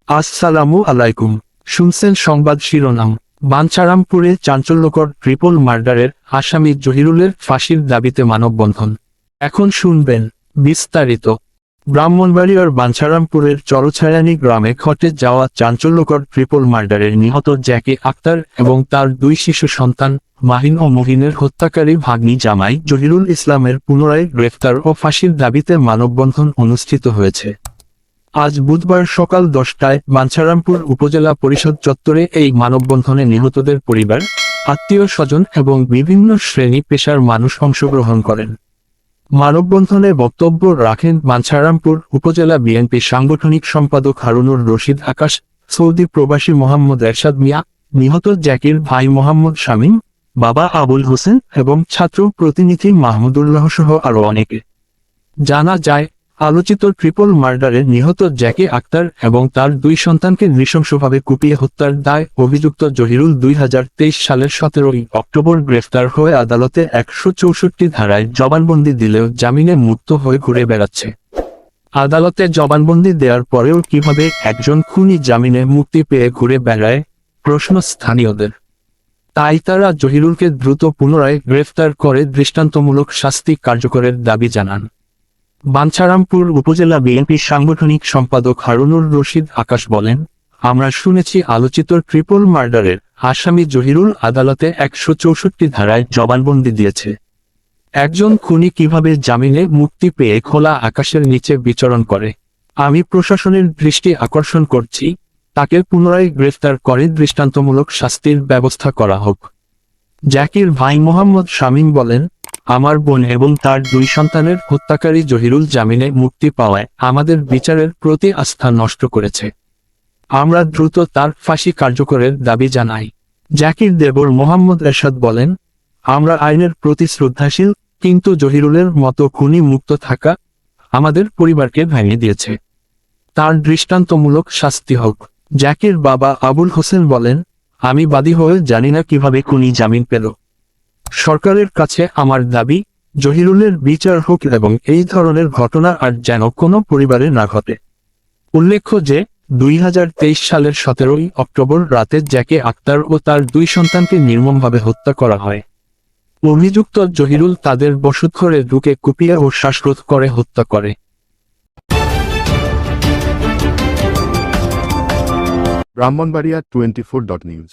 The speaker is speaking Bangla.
আসসালামু আলাইকুম। শুনছেন সংবাদ শিরোনাম। বাঞ্ছারামপুরে চাঞ্চল্যকর ট্রিপল মার্ডারের আসামি জহিরুলের ফাঁসির দাবিতে মানববন্ধন। এখন শুনবেন বিস্তারিত। ব্রাহ্মণবাড়িয়ার বাঞ্ছারামপুরের চরছায়ানি গ্রামে ঘটে যাওয়া চাঞ্চল্যকর ট্রিপল মার্ডারের নিহত জ্যাকি আক্তার এবং তার দুই শিশু সন্তান মাহিন ও মহিনের হত্যাকারী ভাগ্নি জামাই জহিরুল ইসলামের পুনরায় গ্রেফতার ও ফাঁসির দাবিতে মানববন্ধন অনুষ্ঠিত হয়েছে। আজ বুধবার সকাল 10টায় বাঞ্ছারামপুর উপজেলা পরিষদ চত্বরে এই মানববন্ধনে নিহতদের পরিবার, আত্মীয় স্বজন এবং বিভিন্ন শ্রেণী পেশার মানুষ অংশগ্রহণ করেন। মানববন্ধনে বক্তব্য রাখেন বাঞ্ছারামপুর উপজেলা বিএনপি সাংগঠনিক সম্পাদক হারুনুর রশিদ আকাশ, সৌদি প্রবাসী মোহাম্মদ এরশাদ মিয়া, নিহত জ্যাকির ভাই মোহাম্মদ শামীম, বাবা আবুল হোসেন এবং ছাত্র প্রতিনিধি মাহমুদুল্লাহ সহ আরও অনেকে। জানা যায়, আলোচিত ট্রিপল মার্ডারে নিহত জ্যাকি আক্তার এবং তার দুই সন্তানকে নৃশংসভাবে কুপিয়ে হত্যার দায় অভিযুক্ত জহিরুল 2023 সালের 17 অক্টোবর গ্রেফতার হয়ে আদালতে 164 ধারায় জবানবন্দি দিলেও জামিনে মুক্ত হয়ে ঘুরে বেড়াচ্ছে। আদালতে জবানবন্দি দেওয়ার পরেও কিভাবে একজন খুনি জামিনে মুক্তি পেয়ে ঘুরে বেড়ায়, প্রশ্ন স্থানীয়দের। তাই তারা জহিরুলকে দ্রুত পুনরায় গ্রেফতার করে দৃষ্টান্তমূলক শাস্তি কার্যকরের দাবি জানান। বাঞ্ছারামপুর উপজেলা বিএনপির সাংগঠনিক সম্পাদক হারুনুর রশিদ আকাশ বলেন, আমরা শুনেছি আলোচিত ট্রিপল মার্ডারের আসামি জহিরুল আদালতে 164 ধারায় জবানবন্দি দিয়েছে। একজন খুনি কিভাবে জামিনে মুক্তি পেয়ে খোলা আকাশের নিচে বিচরণ করে? আমি প্রশাসনের দৃষ্টি আকর্ষণ করছি, তাকে পুনরায় গ্রেফতার করে দৃষ্টান্তমূলক শাস্তির ব্যবস্থা করা হোক। জ্যাকির ভাই মোহাম্মদ শামীম বলেন, আমার বোন এবং তার দুই সন্তানের হত্যাকারী জহিরুল জামিনে মুক্তি পাওয়ায় আমাদের বিচারের প্রতি আস্থা নষ্ট করেছে। আমরা দ্রুত তার ফাঁসি কার্যকরের দাবি জানাই। জ্যাকির দেবর মোহাম্মদ এরশাদ বলেন, আমরা আইনের প্রতি শ্রদ্ধাশীল, কিন্তু জহিরুলের মতো খুনি মুক্ত থাকা আমাদের পরিবারকে ভেঙে দিয়েছে। তার দৃষ্টান্তমূলক শাস্তি হোক। জ্যাকির বাবা আবুল হোসেন বলেন, আমি বাদী হয়ে জানি না কিভাবে খুনি জামিন পেল। সরকারের কাছে আমার দাবি, জহিরুলের বিচার হোক এবং এই ধরনের ঘটনা আর যেন কোনো পরিবারে না ঘটে। উল্লেখ্য যে 2023 সালের 17 অক্টোবর রাতে জ্যাকি আক্তার ও তার দুই সন্তানকে নির্মমভাবে হত্যা করা হয়। অভিযুক্ত জহিরুল তাদের বসতঘরে ঢুকে কুপিয়ে ও শ্বাসরোধ করে হত্যা করে। ব্রাহ্মণবাড়িয়া 24.news